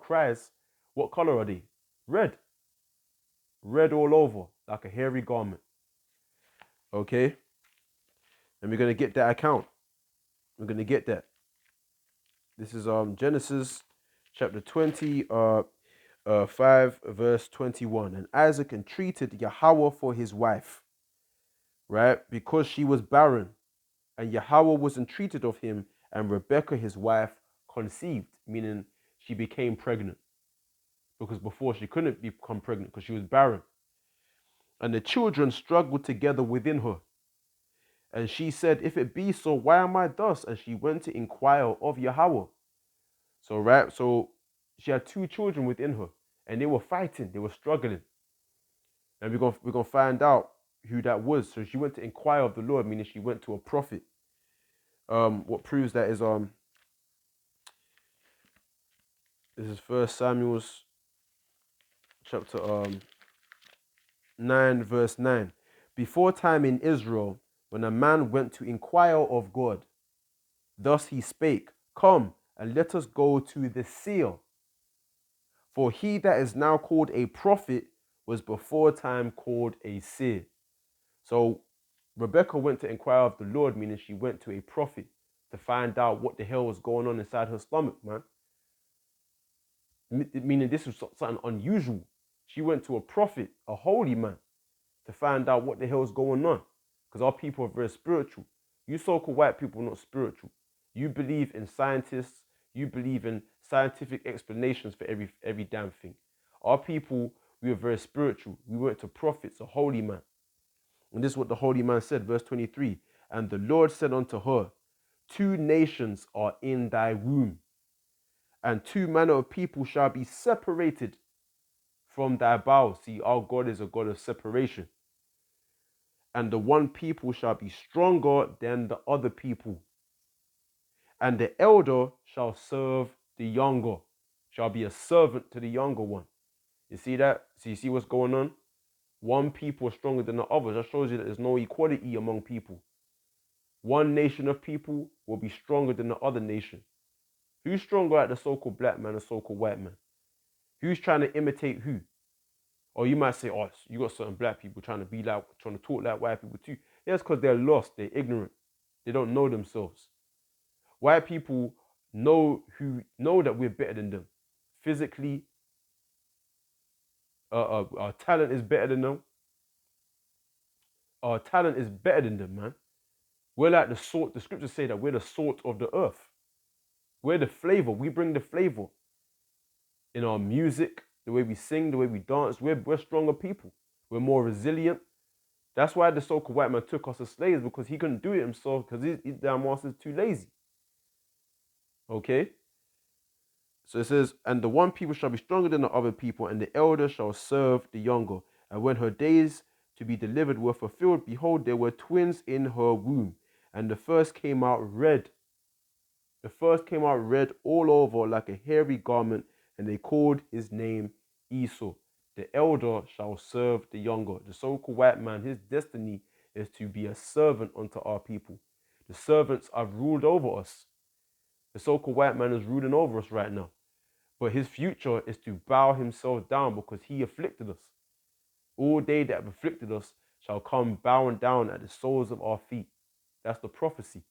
cries, what color are they? Red. Red all over, like a hairy garment. Okay? And we're going to get that account. We're going to get that. This is Genesis chapter 20, 5, verse 21. And Isaac entreated Yahweh for his wife, right? Because she was barren. And Yahweh was entreated of him, and Rebekah, his wife, conceived, meaning she became pregnant. Because before she couldn't become pregnant because she was barren. And the children struggled together within her. And she said, if it be so, why am I thus? And she went to inquire of Yahweh. So, right, so she had 2 children within her, and they were fighting, they were struggling. And we're gonna find out who that was. So she went to inquire of the Lord, meaning she went to a prophet. What proves that is this is 1 Samuel's chapter 9, verse 9. Before time in Israel, when a man went to inquire of God, thus he spake, come and let us go to the seer. For he that is now called a prophet was before time called a seer. So Rebekah went to inquire of the Lord, meaning she went to a prophet to find out what the hell was going on inside her stomach, man. Meaning this was something unusual. She went to a prophet, a holy man, to find out what the hell is going on. Because our people are very spiritual. You so-called white people are not spiritual. You believe in scientists. You believe in scientific explanations for every damn thing. Our people, we are very spiritual. We went to prophets, a holy man. And this is what the holy man said, verse 23. And the Lord said unto her, 2 nations are in thy womb, and 2 manner of people shall be separated from thy bowels. See, our God is a God of separation. And the one people shall be stronger than the other people. And the elder shall serve the younger, shall be a servant to the younger one. You see that? So you see what's going on? One people is stronger than the other. That shows you that there's no equality among people. One nation of people will be stronger than the other nation. Who's stronger at the so-called black man and so-called white man? Who's trying to imitate who? Or you might say, oh, you got certain black people trying to talk like white people too. Yeah, it's because they're lost, they're ignorant. They don't know themselves. White people know that we're better than them. Physically, our talent is better than them. Our talent is better than them, man. We're like the salt. The scriptures say that we're the salt of the earth. We're the flavor. We bring the flavor in our music, the way we sing, the way we dance. We're stronger people. We're more resilient. That's why the so-called white man took us as slaves, because he couldn't do it himself because his damn ass is too lazy. Okay? So it says, and the one people shall be stronger than the other people, and the elder shall serve the younger. And when her days to be delivered were fulfilled, behold, there were twins in her womb. And the first came out red. The first came out red all over like a hairy garment, and they called his name Esau. The elder shall serve the younger. The so-called white man, his destiny is to be a servant unto our people. The servants have ruled over us. The so-called white man is ruling over us right now. But his future is to bow himself down because he afflicted us. All they that have afflicted us shall come bowing down at the soles of our feet. That's the prophecy.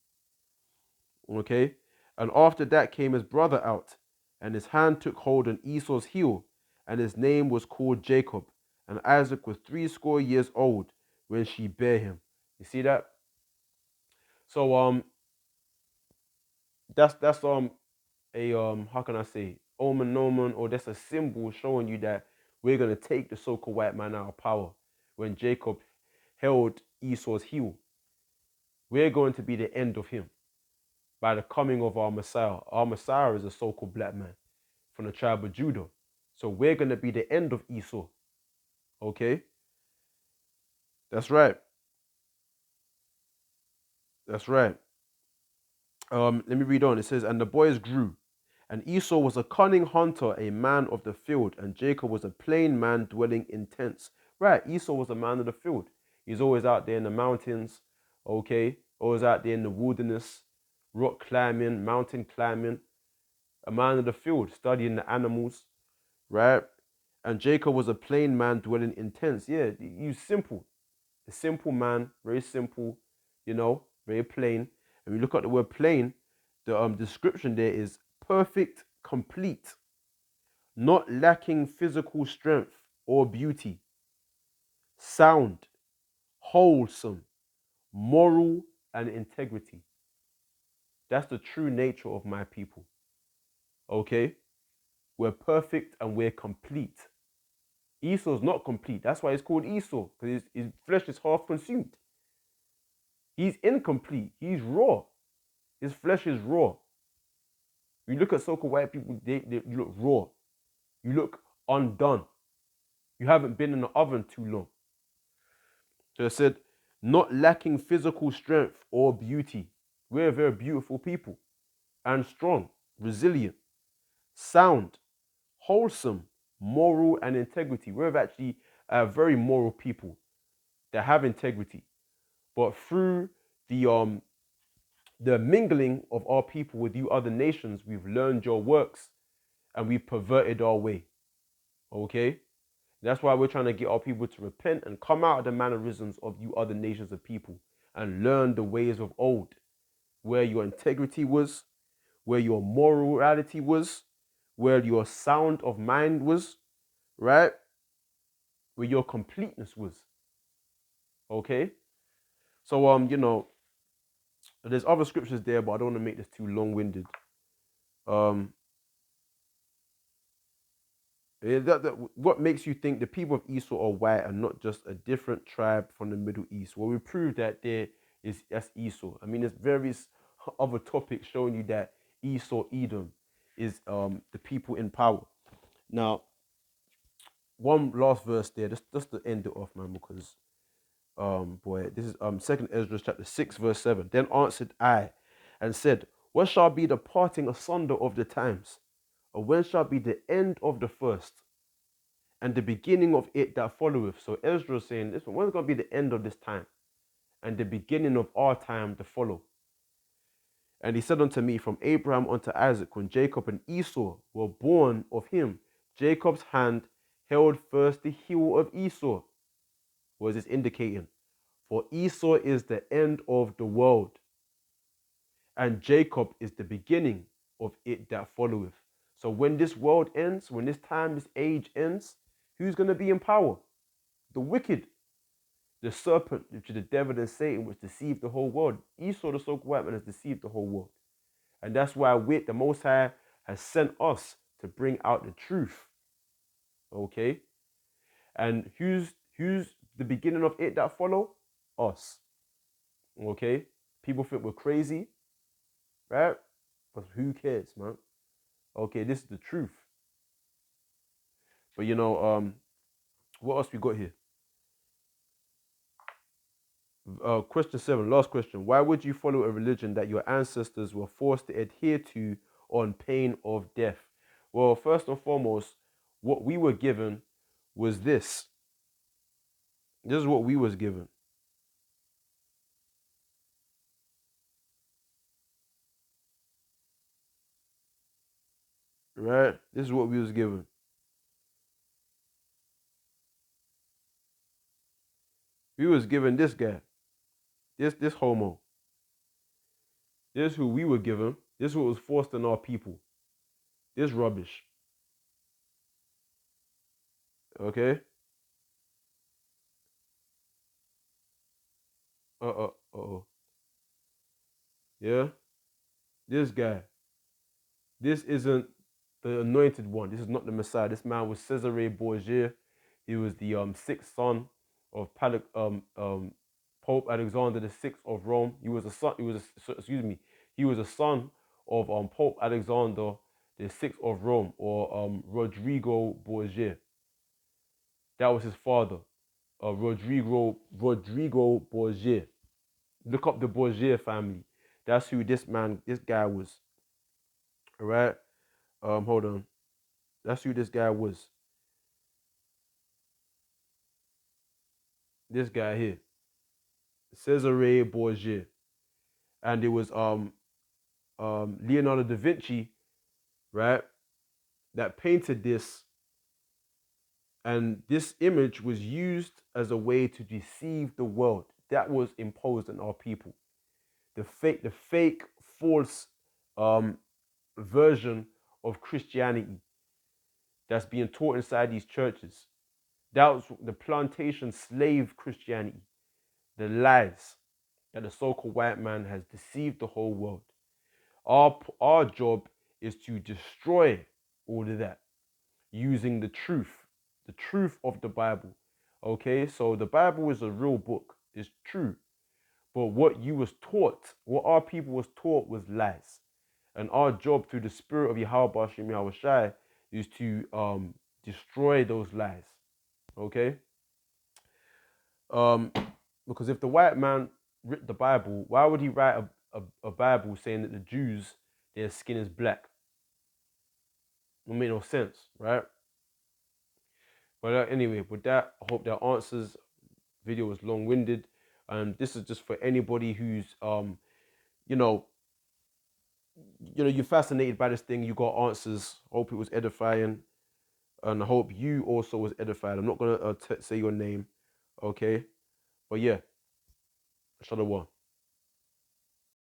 Okay? And after that came his brother out, and his hand took hold on Esau's heel, and his name was called Jacob. And Isaac was 80 years old when she bare him. You see that? So that's a how can I say, omen, or that's a symbol showing you that we're gonna take the so-called white man out of power. When Jacob held Esau's heel, we're going to be the end of him by the coming of our Messiah. Our Messiah is a so-called black man from the tribe of Judah. So we're going to be the end of Esau. Okay? That's right. That's right. Let me read on. It says, and the boys grew, and Esau was a cunning hunter, a man of the field, and Jacob was a plain man dwelling in tents. Right, Esau was a man of the field. He's always out there in the mountains, okay? Always out there in the wilderness, rock climbing, mountain climbing, a man of the field, studying the animals, right? And Jacob was a plain man dwelling in tents. Yeah, he's simple. A simple man, very simple, very plain. And we look at the word plain, the description there is perfect, complete, not lacking physical strength or beauty, sound, wholesome, moral, and integrity. That's the true nature of my people. Okay? We're perfect and we're complete. Esau's not complete. That's why it's called Esau, because his flesh is half consumed. He's incomplete. He's raw. His flesh is raw. You look at so-called white people, you look raw. You look undone. You haven't been in the oven too long. So it said, not lacking physical strength or beauty. We're very beautiful people and strong, resilient, sound, wholesome, moral, and integrity. We're actually very moral people that have integrity. But through the mingling of our people with you other nations, we've learned your works and we've perverted our way. Okay? That's why we're trying to get our people to repent and come out of the mannerisms of you other nations of people and learn the ways of old, where your integrity was, where your morality was, where your sound of mind was, right? Where your completeness was. Okay? So, there's other scriptures there, but I don't want to make this too long-winded. What makes you think the people of Esau are white and not just a different tribe from the Middle East? Well, we proved that that's Esau. I mean, there's various other topics showing you that Esau, Edom, is the people in power. Now, one last verse there, just to end it off, man, because this is Second Ezra chapter 6, verse 7. Then answered I and said, what shall be the parting asunder of the times? Or when shall be the end of the first? And the beginning of it that followeth. So Ezra is saying, listen, when's going to be the end of this time? And the beginning of our time to follow. And he said unto me, from Abraham unto Isaac, when Jacob and Esau were born of him, Jacob's hand held first the heel of Esau. What is this indicating? For Esau is the end of the world, and Jacob is the beginning of it that followeth. So when this world ends, when this time, this age ends, who's going to be in power? The wicked. The serpent, which is the devil and Satan, which deceived the whole world. Esau, the so-called white man, has deceived the whole world. And that's why the Most High has sent us to bring out the truth. Okay? And who's the beginning of it that follow? Us. Okay? People think we're crazy, right? But who cares, man? Okay, this is the truth. But what else we got here? Question 7, last question. Why would you follow a religion that your ancestors were forced to adhere to on pain of death? Well, first and foremost, what we were given was this. This is what we was given. Right? This is what we was given. We was given this guy. This homo. This is who we were given. This is what was forced on our people. This rubbish. Okay? Uh-oh. Yeah? This guy. This isn't the anointed one. This is not the Messiah. This man was Cesare Borgia. He was the sixth son of Pope Alexander the Sixth of Rome. He was a son. He was a son of Pope Alexander the Sixth of Rome, or Rodrigo Borgia. That was his father, Rodrigo Borgia. Look up the Borgia family. That's who this guy was. All right. Hold on. That's who this guy was. This guy here, Cesare Borgia, and it was Leonardo da Vinci right, that painted this, and this image was used as a way to deceive the world. That was imposed on our people. The fake, false um, version of Christianity that's being taught inside these churches. That was the plantation slave Christianity, the lies that the so-called white man has deceived the whole world. Our job is to destroy all of that using the truth of the Bible. Okay, so the Bible is a real book. It's true. But what you was taught, what our people was taught was lies. And our job through the spirit of Yahweh Bashem Yahweh Shai is to destroy those lies. Okay? Because if the white man wrote the Bible, why would he write a Bible saying that the Jews, their skin is black? It make no sense, right? But anyway, with that, I hope that answers. Video was long-winded. This is just for anybody who's you know, you're fascinated by this thing. You got answers. Hope it was edifying, and I hope you also was edified. I'm not gonna say your name, okay? But yeah, Shalom.